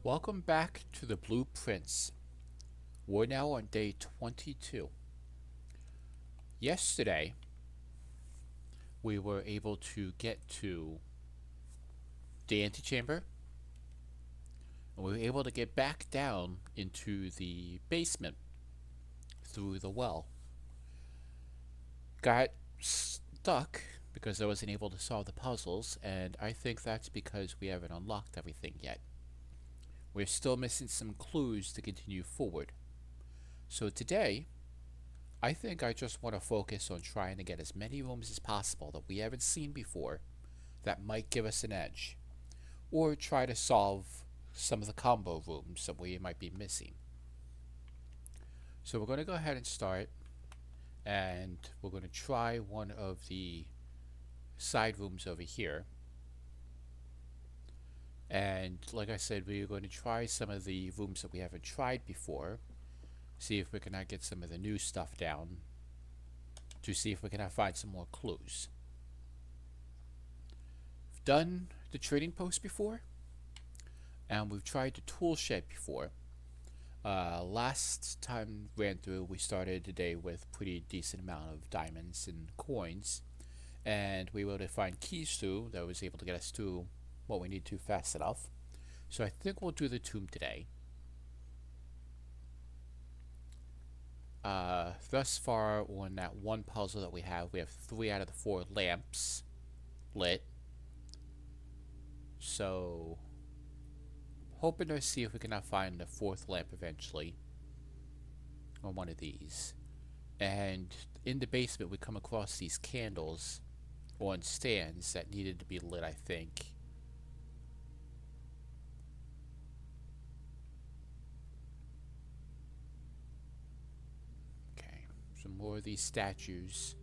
Welcome back to the Blueprints. We're now on day 22. Yesterday, we were able to get to the antechamber, and we were able to get back down into the basement through the well. Got stuck because I wasn't able to solve the puzzles, and I think that's because we haven't unlocked everything yet. We're still missing some clues to continue forward. So today, I think I just want to focus on trying to get as many rooms as possible that we haven't seen before that might give us an edge, or try to solve some of the combo rooms that we might be missing. So we're going to go ahead and start, and we're going to try one of the side rooms over here. And like I said, we're going to try some of the rooms that we haven't tried before, see if we can get some of the new stuff down, to see if we can find some more clues. We've done the trading post before, and we've tried the tool shed before. Last time ran through, we started the day with pretty decent amount of diamonds and coins, and we were able to find keys through that was able to get us to what we need to fast enough. So I think we'll do the tomb today. Thus far on that one puzzle that we have 3 out of the 4 lamps lit. So hoping to see if we can find the 4th lamp eventually on one of these. And in the basement we come across these candles on stands that needed to be lit, I think. Okay, some more of these statues.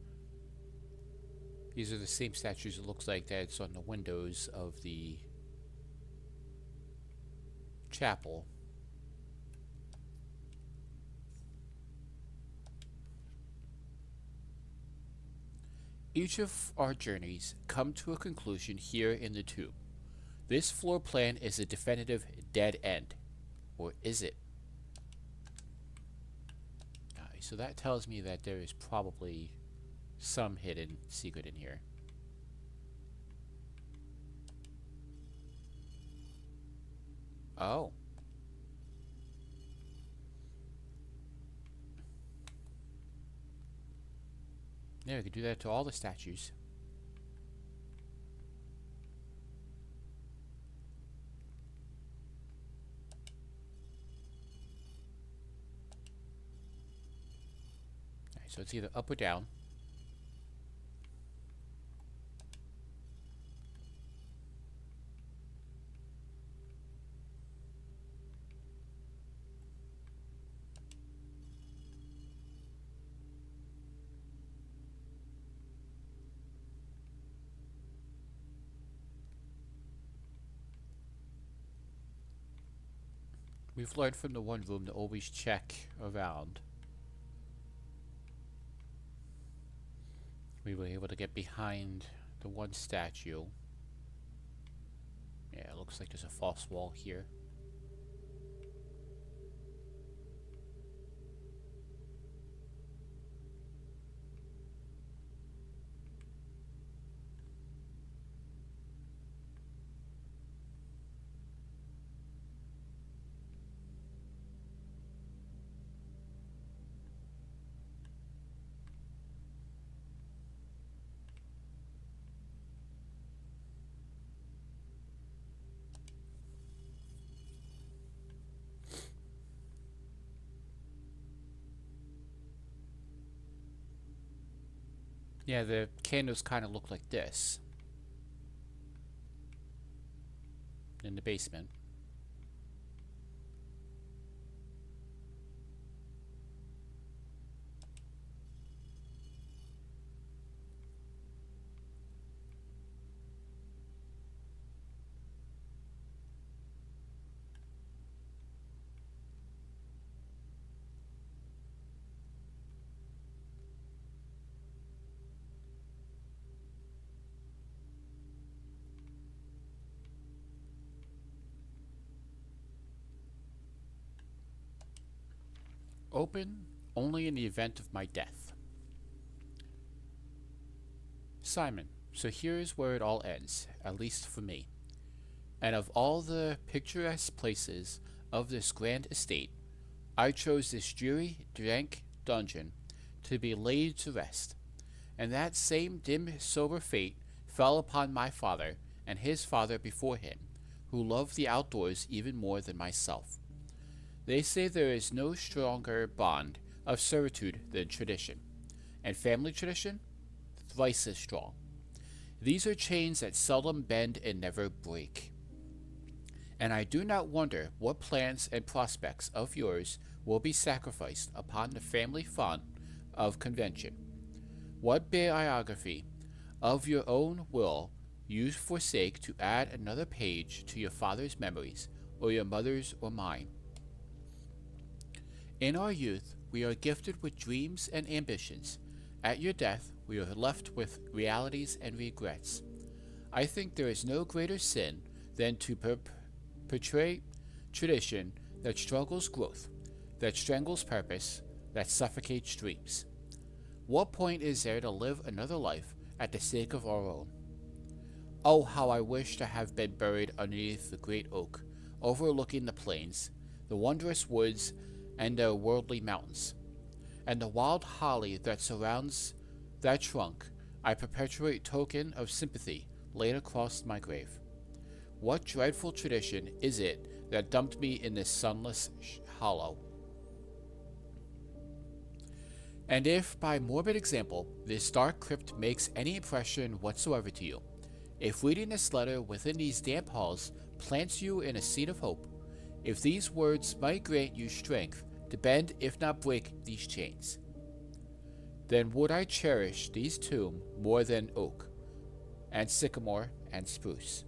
These are the same statues it looks like that's on the windows of the chapel. Each of our journeys come to a conclusion here in the tube. This floor plan is a definitive dead end. Or is it? So that tells me that there is probably some hidden secret in here. Oh. Yeah, we could do that to all the statues. Alright, so it's either up or down. We've learned from the one room to always check around. We were able to get behind the one statue. Yeah, it looks like there's a false wall here. Yeah, the candles kind of look like this in the basement. open only in the event of my death. Simon, so here's where it all ends, at least for me. And of all the picturesque places of this grand estate, I chose this dreary, dank dungeon to be laid to rest. And that same dim, sober fate fell upon my father and his father before him, who loved the outdoors even more than myself. They say there is no stronger bond of servitude than tradition, and family tradition, thrice as strong. These are chains that seldom bend and never break. And I do not wonder what plans and prospects of yours will be sacrificed upon the family fund of convention. What biography of your own will you forsake to add another page to your father's memories, or your mother's or mine? In our youth, we are gifted with dreams and ambitions. At your death, we are left with realities and regrets. I think there is no greater sin than to perpetuate tradition that struggles growth, that strangles purpose, that suffocates dreams. What point is there to live another life at the sake of our own? Oh, how I wish to have been buried underneath the great oak, overlooking the plains, the wondrous woods, and the worldly mountains, and the wild holly that surrounds that trunk. I perpetuate token of sympathy laid across my grave. What dreadful tradition is it that dumped me in this sunless hollow? And if, by morbid example, this dark crypt makes any impression whatsoever to you, if reading this letter within these damp halls plants you in a seed of hope, if these words might grant you strength to bend if not break these chains, then would I cherish these tomb more than oak, and sycamore, and spruce,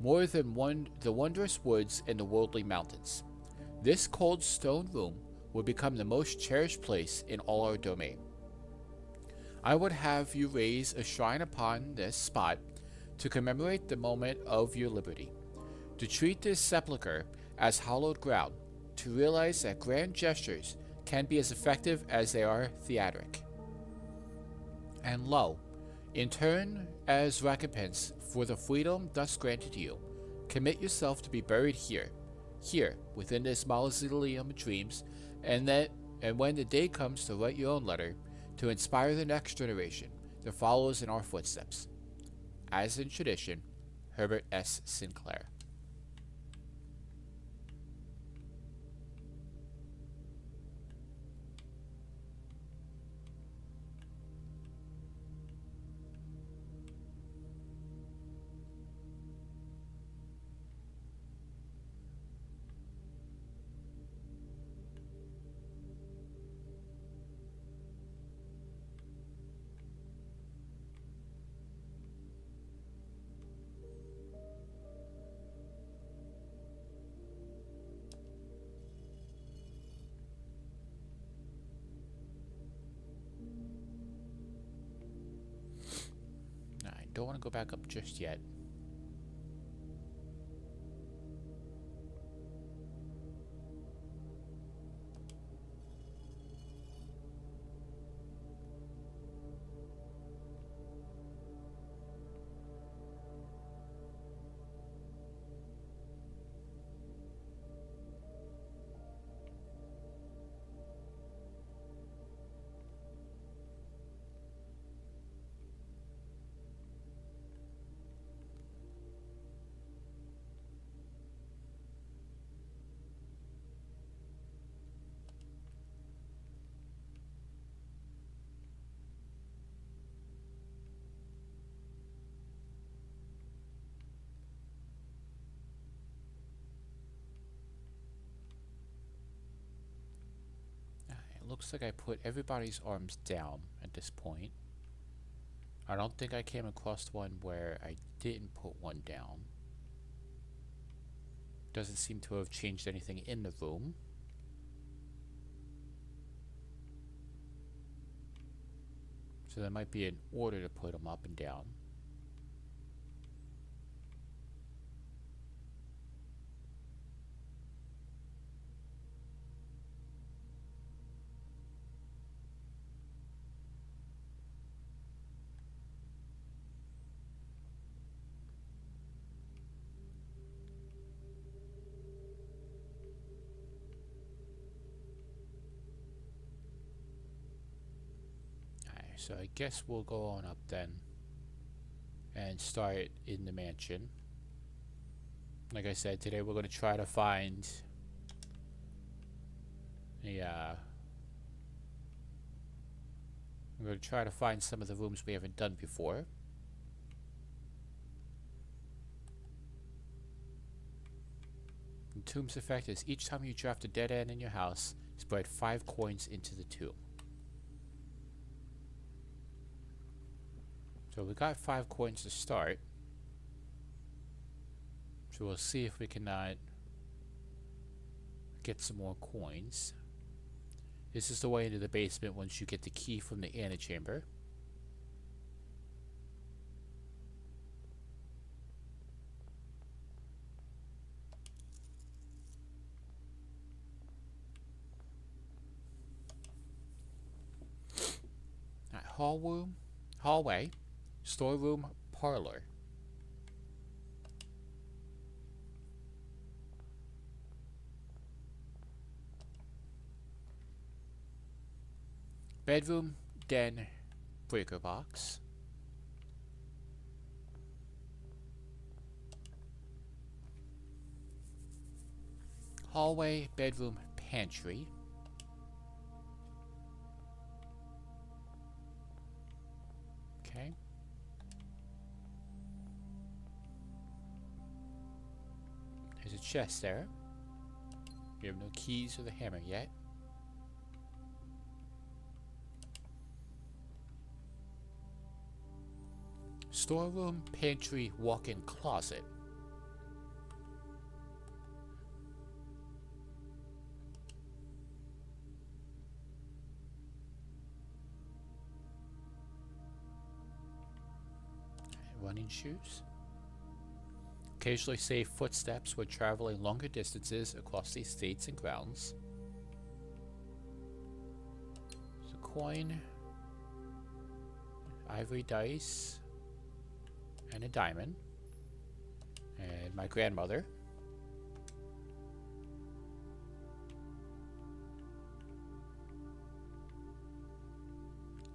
more than the wondrous woods and the worldly mountains. This cold stone room would become the most cherished place in all our domain. I would have you raise a shrine upon this spot to commemorate the moment of your liberty, to treat this sepulchre as hallowed ground, to realize that grand gestures can be as effective as they are theatric. And lo, in turn, as recompense for the freedom thus granted you, commit yourself to be buried here, within this mausoleum of dreams, and when the day comes to write your own letter, to inspire the next generation that follows in our footsteps. As in tradition, Herbert S. Sinclair. I don't want to go back up just yet. It looks like I put everybody's arms down at this point. I don't think I came across one where I didn't put one down. Doesn't seem to have changed anything in the room. So there might be an order to put them up and down. So I guess we'll go on up then and start in the mansion. Like I said, today we're going to try to find we're going to try to find some of the rooms we haven't done before. The tomb's effect is each time you draft a dead end in your house, spread 5 coins into the tomb. So we got 5 coins to start. So we'll see if we cannot get some more coins. This is the way into the basement once you get the key from the antechamber. Alright, hallway, storeroom, parlor. Bedroom, den, breaker box. Hallway, bedroom, pantry. Okay. There's a chest there. We have no keys or the hammer yet. Storeroom, pantry, walk-in closet. Running shoes. Occasionally safe footsteps when traveling longer distances across the estates and grounds. There's a coin, ivory dice, and a diamond. And my grandmother.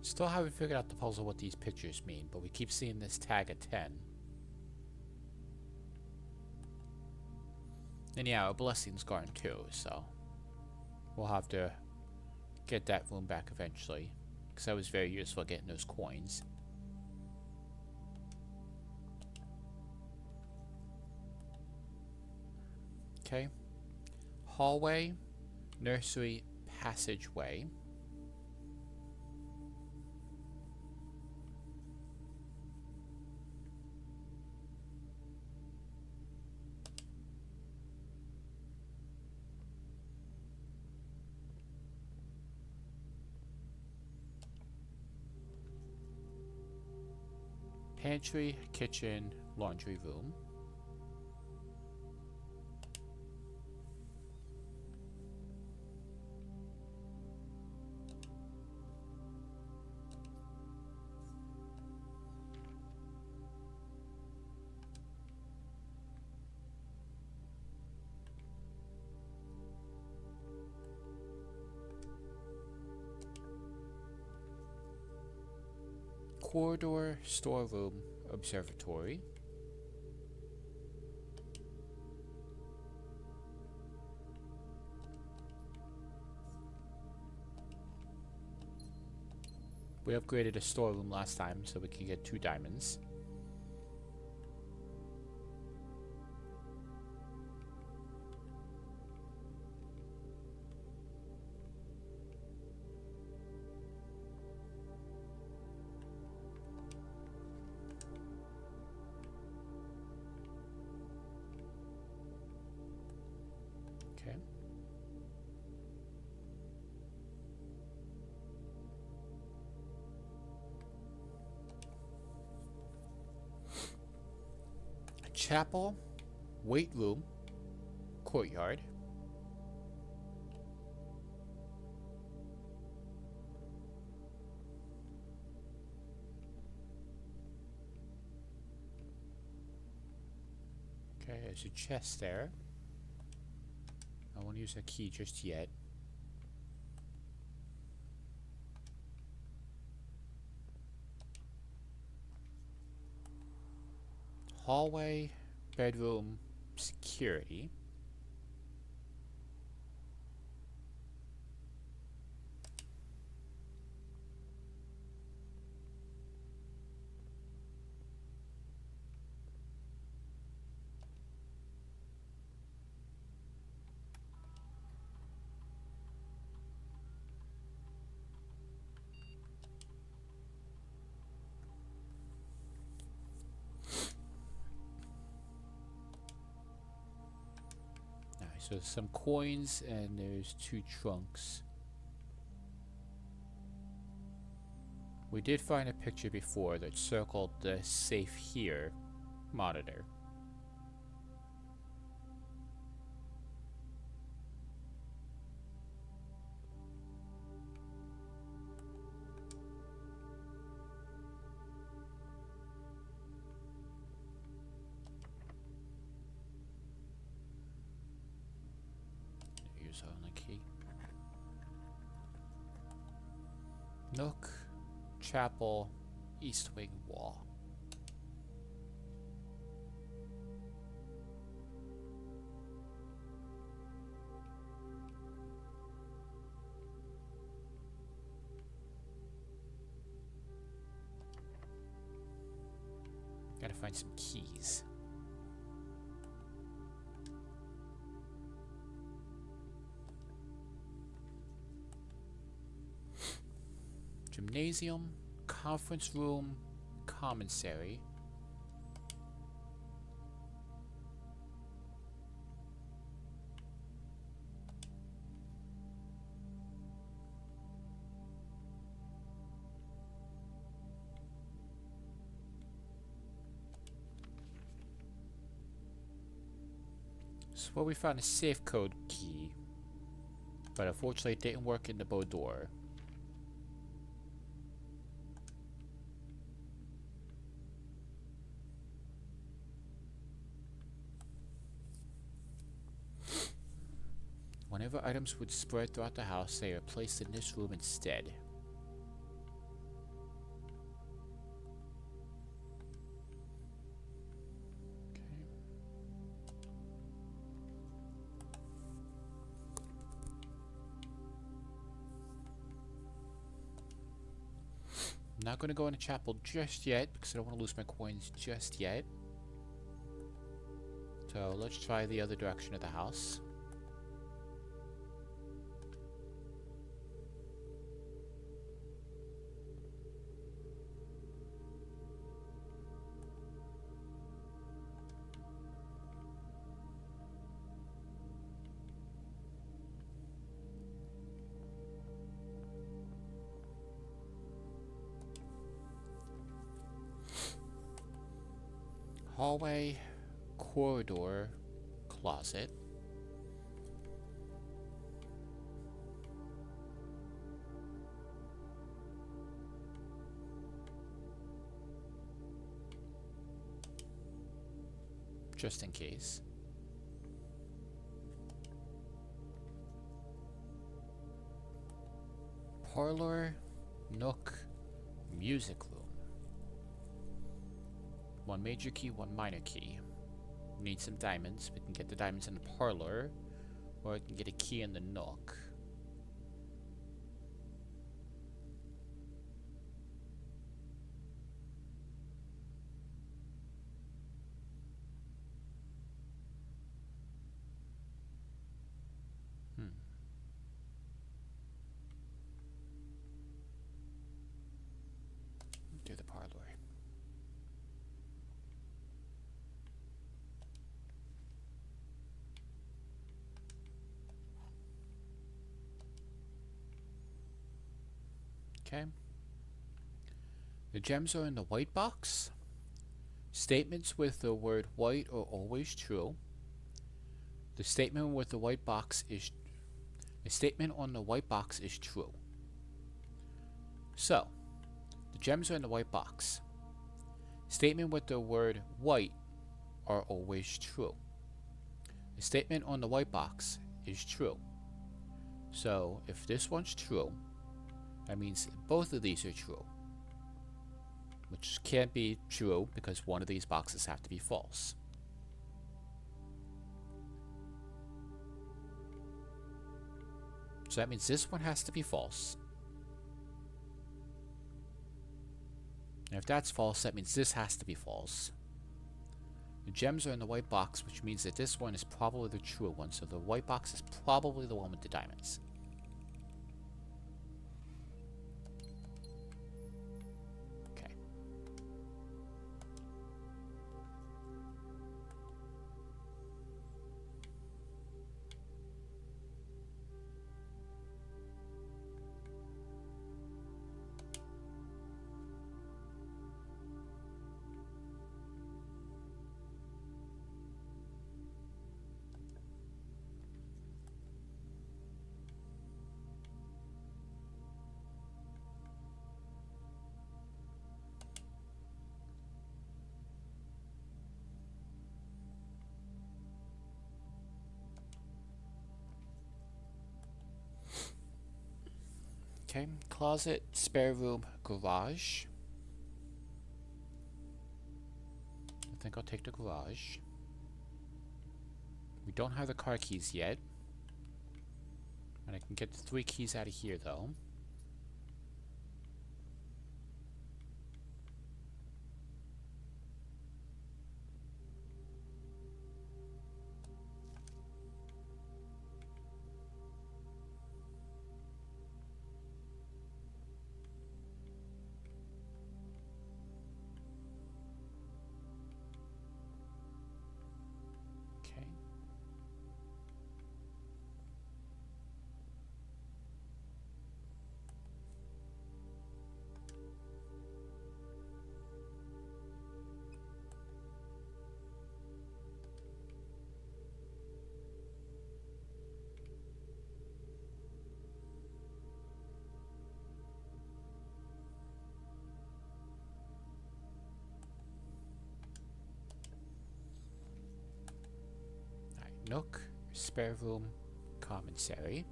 Still haven't figured out the puzzle what these pictures mean, but we keep seeing this tag at 10. And yeah, a blessing's gone too, so we'll have to get that room back eventually, because that was very useful getting those coins. Okay. Hallway, nursery, passageway. Pantry, kitchen, laundry room. Corridor, storeroom, observatory. We upgraded a storeroom last time so we could get 2 diamonds. Okay. Chapel, weight room, courtyard. Okay, there's a chest there. I won't use a key just yet. hallway, bedroom, security. Alright, so some coins and there's 2 trunks. We did find a picture before that circled the safe here monitor. Use only key. Nook, chapel, east wing wall. Gotta find some keys. Gymnasium, conference room, commissary. So where we found a safe code key, but unfortunately it didn't work in the bow door. Whenever items would spread throughout the house, they are placed in this room instead. I'm not going to go in the chapel just yet because I don't want to lose my coins just yet. So let's try the other direction of the house. Hallway, corridor, closet. Just in case. Parlor, nook, music room. 1 major key, 1 minor key. Need some diamonds. We can get the diamonds in the parlor, or I can get a key in the nook. Do the parlor. Okay. The gems are in the white box. Statements with the word white are always true. The statement with the white box is the statement on the white box is true. So, the gems are in the white box. Statement with the word white are always true. The statement on the white box is true. So, if this one's true, that means both of these are true. which can't be true because one of these boxes have to be false. So that means this one has to be false. And if that's false, that means this has to be false. The gems are in the white box, which means that this one is probably the true one. So the white box is probably the one with the diamonds. Okay. Okay, closet, spare room, garage. I think I'll take the garage. We don't have the car keys yet. And I can get the 3 keys out of here, though. Okay. Nook, spare room, commissary.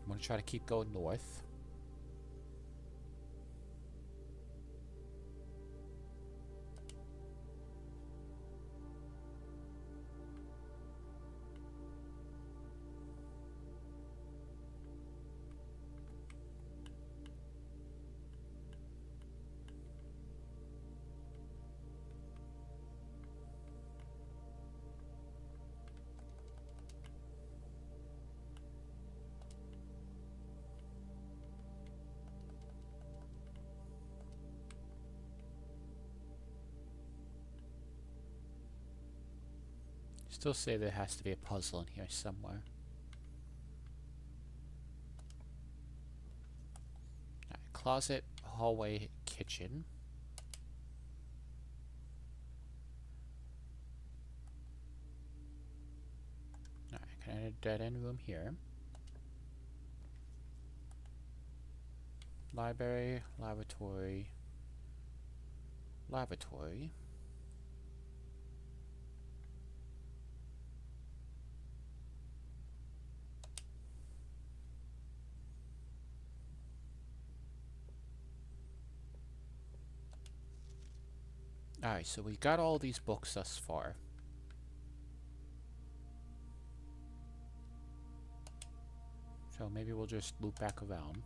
I'm going to try to keep going north. Still say there has to be a puzzle in here somewhere. Alright, closet, hallway, kitchen. Alright, can I add a dead end room here? Library, lavatory, lavatory. Alright, so we got all these books thus far. So maybe we'll just loop back around.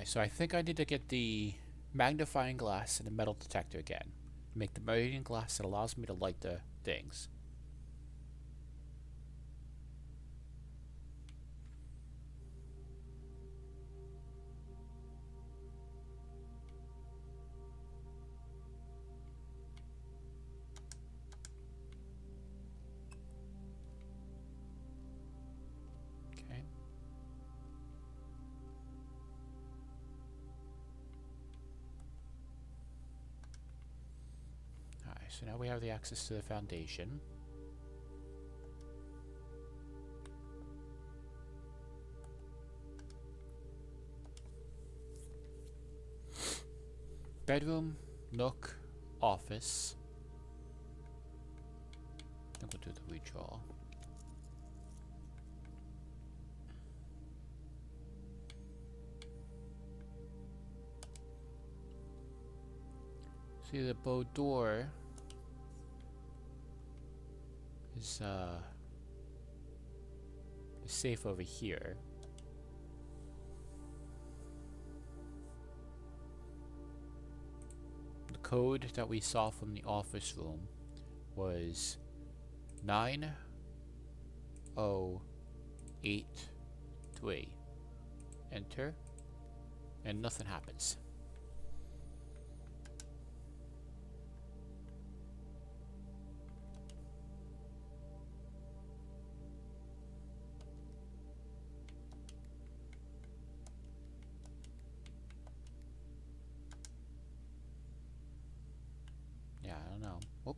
Alright, so I think I need to get the magnifying glass and the metal detector again. Make the meridian glass that allows me to light the things. Okay. Alright, so now we have the access to the foundation. Bedroom, nook, office. I think we'll do the redraw. See, the bow door is safe over here. The code that we saw from the office room was 9083. Enter, and nothing happens. Yeah, I don't know. Oh.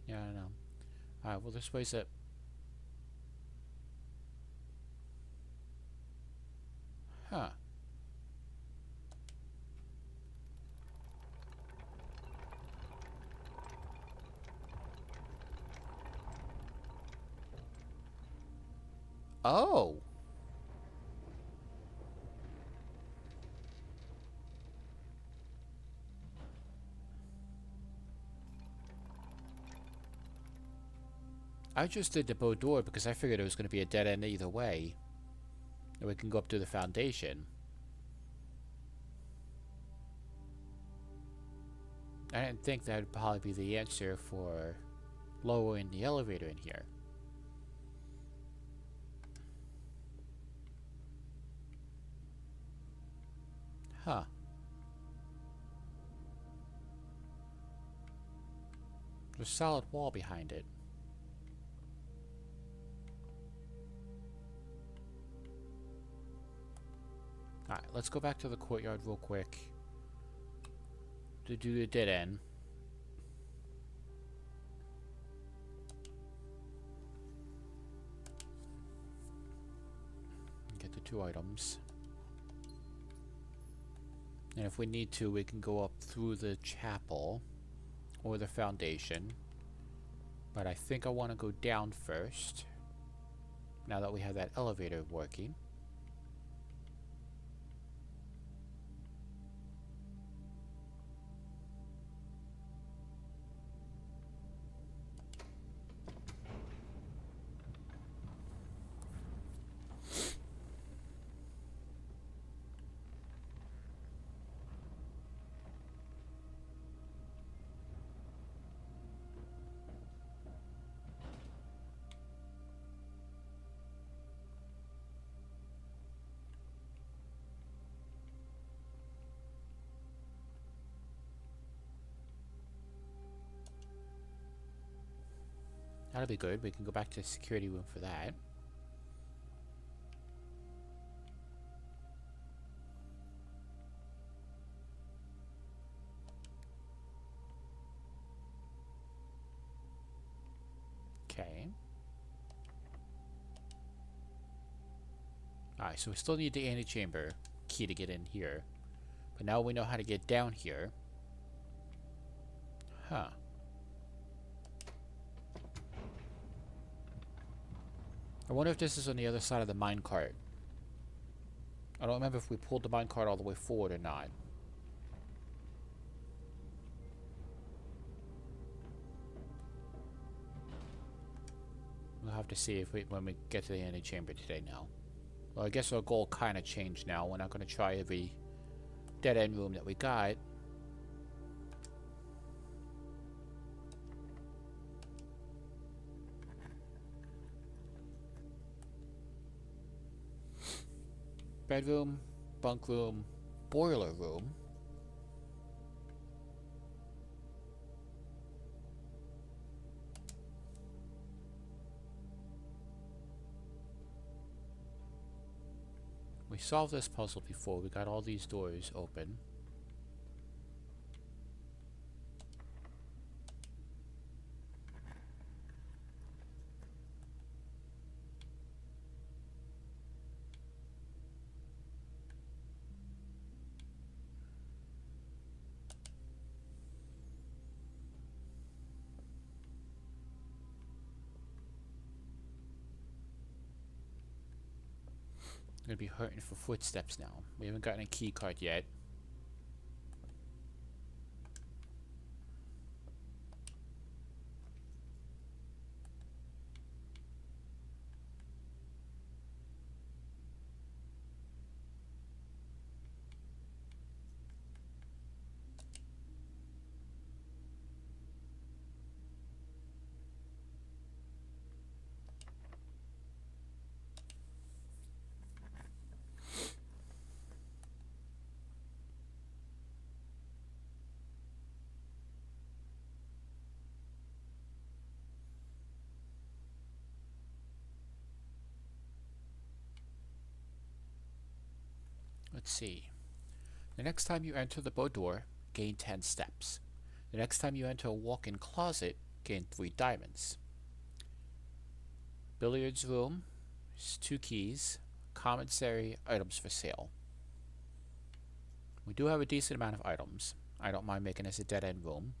Yeah, I don't know. Alright, well, this way's it. Huh. Oh! I just did the bow door because I figured it was going to be a dead end either way. And we can go up to the foundation. I didn't think that would probably be the answer for lowering the elevator in here. Huh. There's a solid wall behind it. Alright, let's go back to the courtyard real quick to do the dead end. Get the 2 items. And if we need to, we can go up through the chapel or the foundation. But I think I want to go down first, now that we have that elevator working. That'll be good. We can go back to the security room for that. Okay. Alright, so we still need the antechamber key to get in here. But now we know how to get down here. Huh. I wonder if this is on the other side of the minecart. I don't remember if we pulled the minecart all the way forward or not. We'll have to see if when we get to the end of the chamber today now. Well, I guess our goal kind of changed now. We're not going to try every dead-end room that we got. Bedroom, bunk room, boiler room. We solved this puzzle before. We got all these doors open. Gonna be hurting for footsteps now. We haven't gotten a key card yet. Let's see. The next time you enter the boudoir, gain 10 steps. The next time you enter a walk-in closet, gain 3 diamonds. Billiards room, 2 keys. Commissary, items for sale. We do have a decent amount of items. I don't mind making this a dead-end room.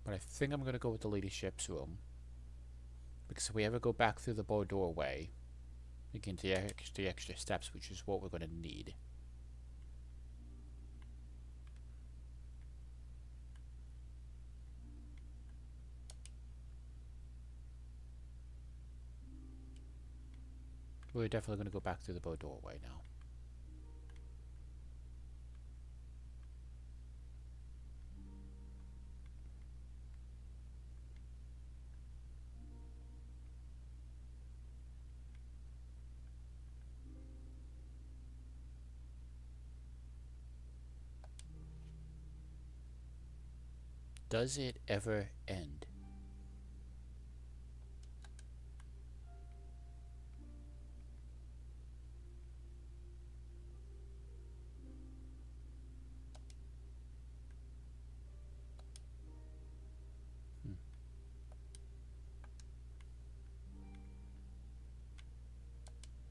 But I think I'm going to go with the leadership's room. Because if we ever go back through the boudoir way, we can get the extra steps, which is what we're going to need. We're definitely going to go back through the boudoir way now. Does it ever end?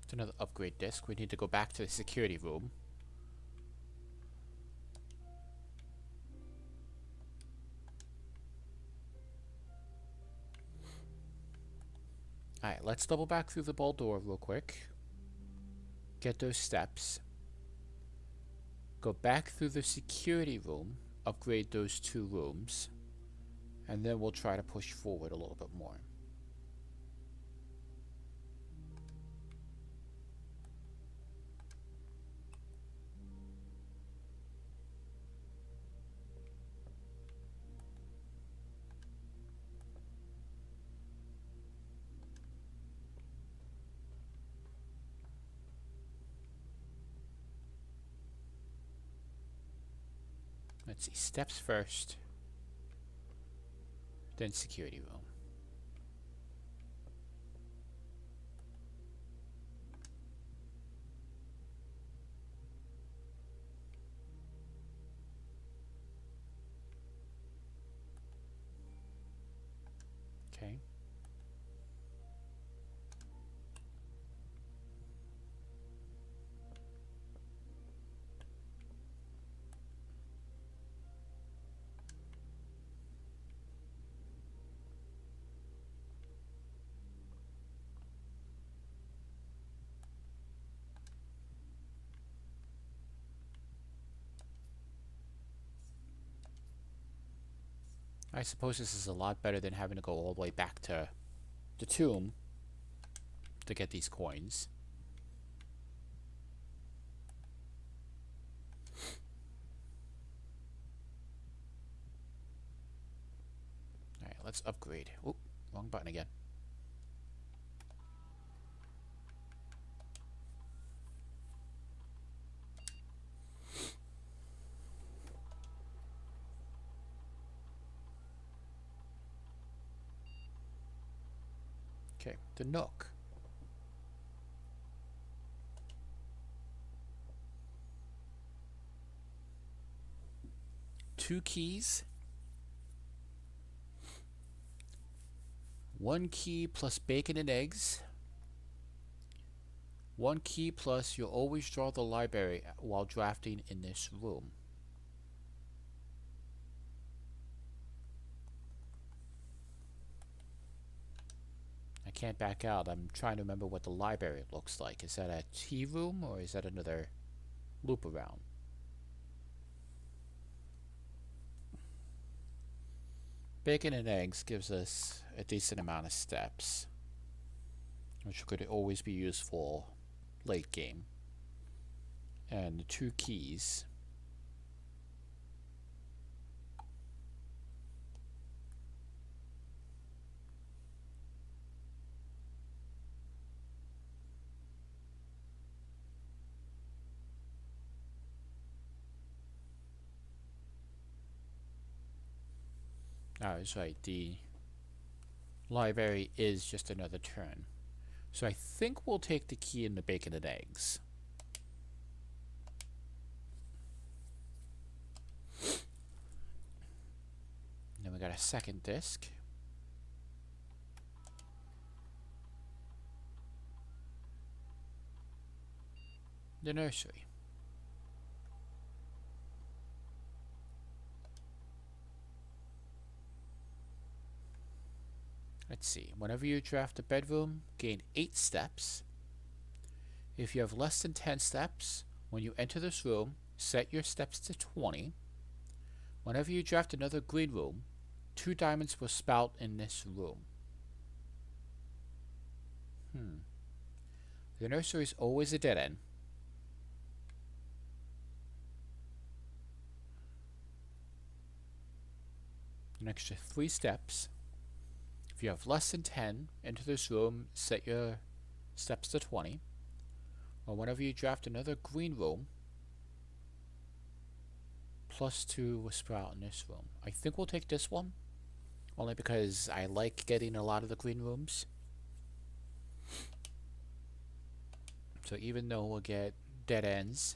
It's another upgrade disc. We need to go back to the security room. Alright, let's double back through the boudoir real quick. Get those steps. Go back through the security room. Upgrade those 2 rooms. And then we'll try to push forward a little bit more. Let's see, steps first, then security room. Okay. I suppose this is a lot better than having to go all the way back to the tomb to get these coins. Alright, let's upgrade. Oop, wrong button again. Okay, the Nook. Two keys. One key plus bacon and eggs. One key plus you'll always draw the library while drafting in this room. I can't back out. I'm trying to remember what the library looks like. Is that a tea room or is that another loop around? Bacon and eggs gives us a decent amount of steps, which could always be useful late game. And the two keys. Oh, that's right. The library is just another turn. So I think we'll take the key and the bacon and eggs. And then we got a second disc. The nursery. Let's see. Whenever you draft a bedroom, gain 8 steps. If you have less than 10 steps, when you enter this room, set your steps to 20. Whenever you draft another green room, 2 diamonds will spout in this room. The nursery is always a dead end. An extra 3 steps. If you have less than 10, enter this room, set your steps to 20. Or whenever you draft another green room, +2 will sprout in this room. I think we'll take this one, only because I like getting a lot of the green rooms. So even though we'll get dead ends,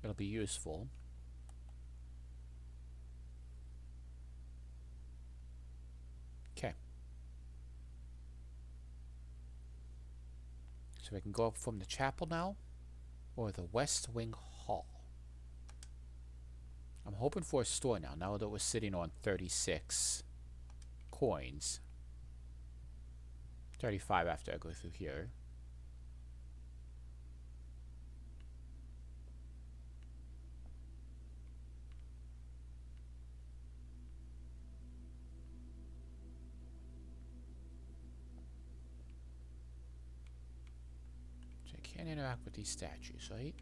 it'll be useful. Okay. So we can go up from the chapel now, or the West Wing Hall. I'm hoping for a store now that we're sitting on 36 coins. 35 after I go through here. So I can't interact with these statues, right?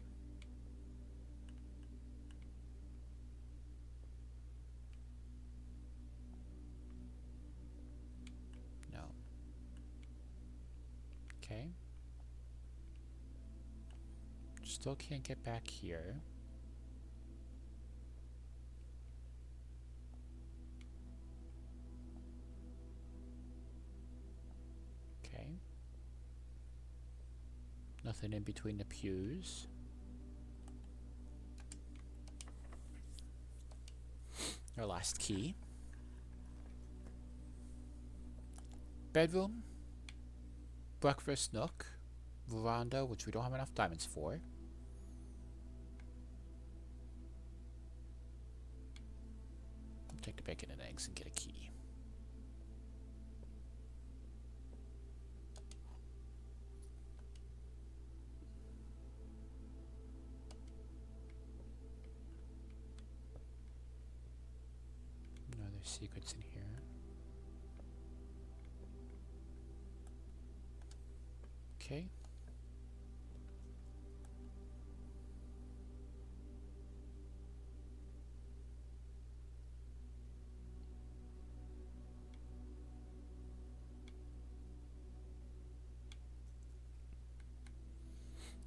No. Okay. Still can't get back here. Okay. Nothing in between the pews. Our last key. Bedroom. Breakfast nook. Veranda, which we don't have enough diamonds for. I'll take the bacon and eggs and get a key. There's secrets in here. Okay.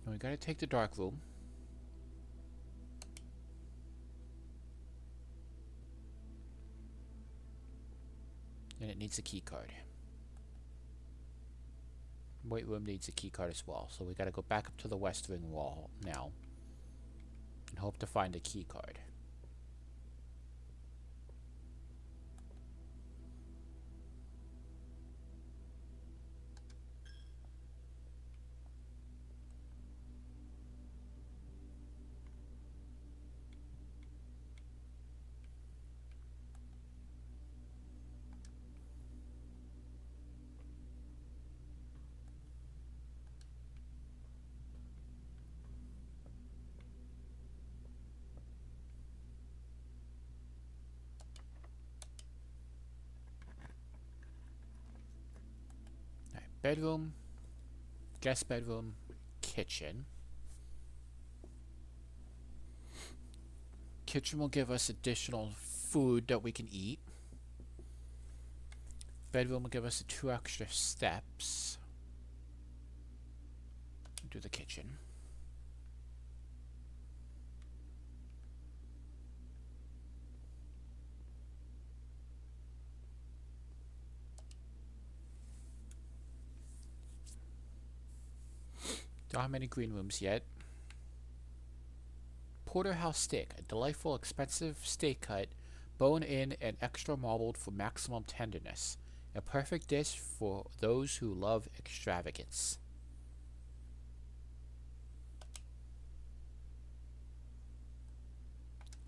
And we gotta take the dark room. And it needs a key card. White room needs a key card as well. So we gotta go back up to the west wing wall now. And hope to find a key card. Alright, bedroom, guest bedroom, kitchen. Kitchen will give us additional food that we can eat. Bedroom will give us 2 extra steps. Do the kitchen. Don't have many green rooms yet. Porterhouse steak, a delightful, expensive steak cut, bone-in and extra marbled for maximum tenderness. A perfect dish for those who love extravagance.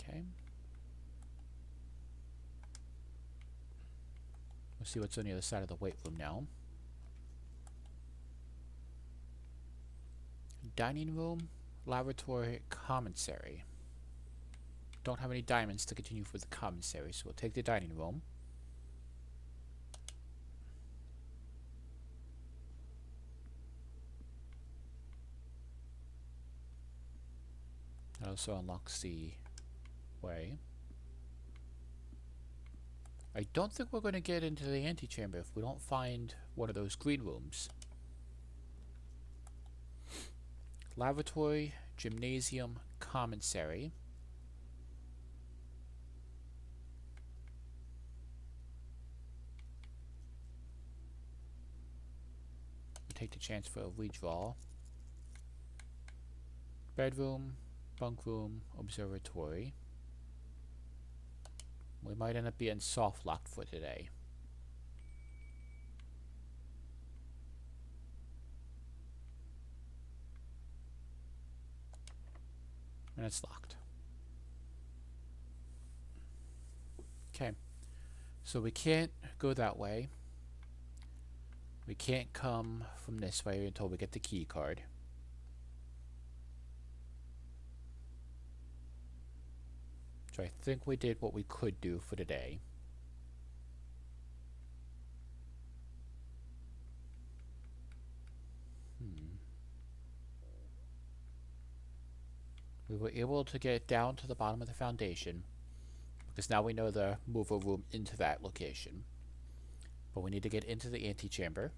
Okay. We'll see what's on the other side of the weight room now. Dining room, laboratory, commissary. Don't have any diamonds to continue for the commissary, so we'll take the dining room. That also unlocks the way. I don't think we're going to get into the antechamber if we don't find one of those green rooms. Lavatory, gymnasium, commissary. We'll take the chance for a redraw. Bedroom, bunk room, observatory. We might end up being soft locked for today. And it's locked. Okay. So we can't go that way. We can't come from this way until we get the key card. So I think we did what we could do for today. We were able to get down to the bottom of the foundation because now we know the mover room into that location. But we need to get into the antechamber.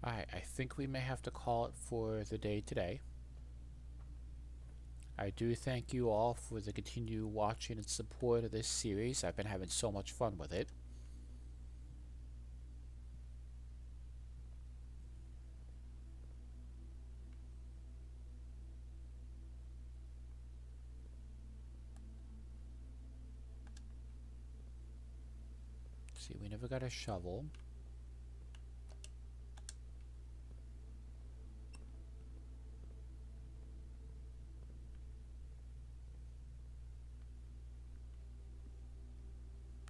Alright, I think we may have to call it for the day today. I do thank you all for the continued watching and support of this series. I've been having so much fun with it. See, we never got a shovel.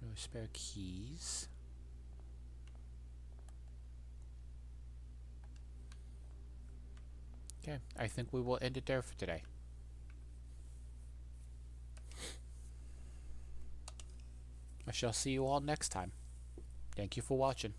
No spare keys. Okay, I think we will end it there for today. I shall see you all next time. Thank you for watching.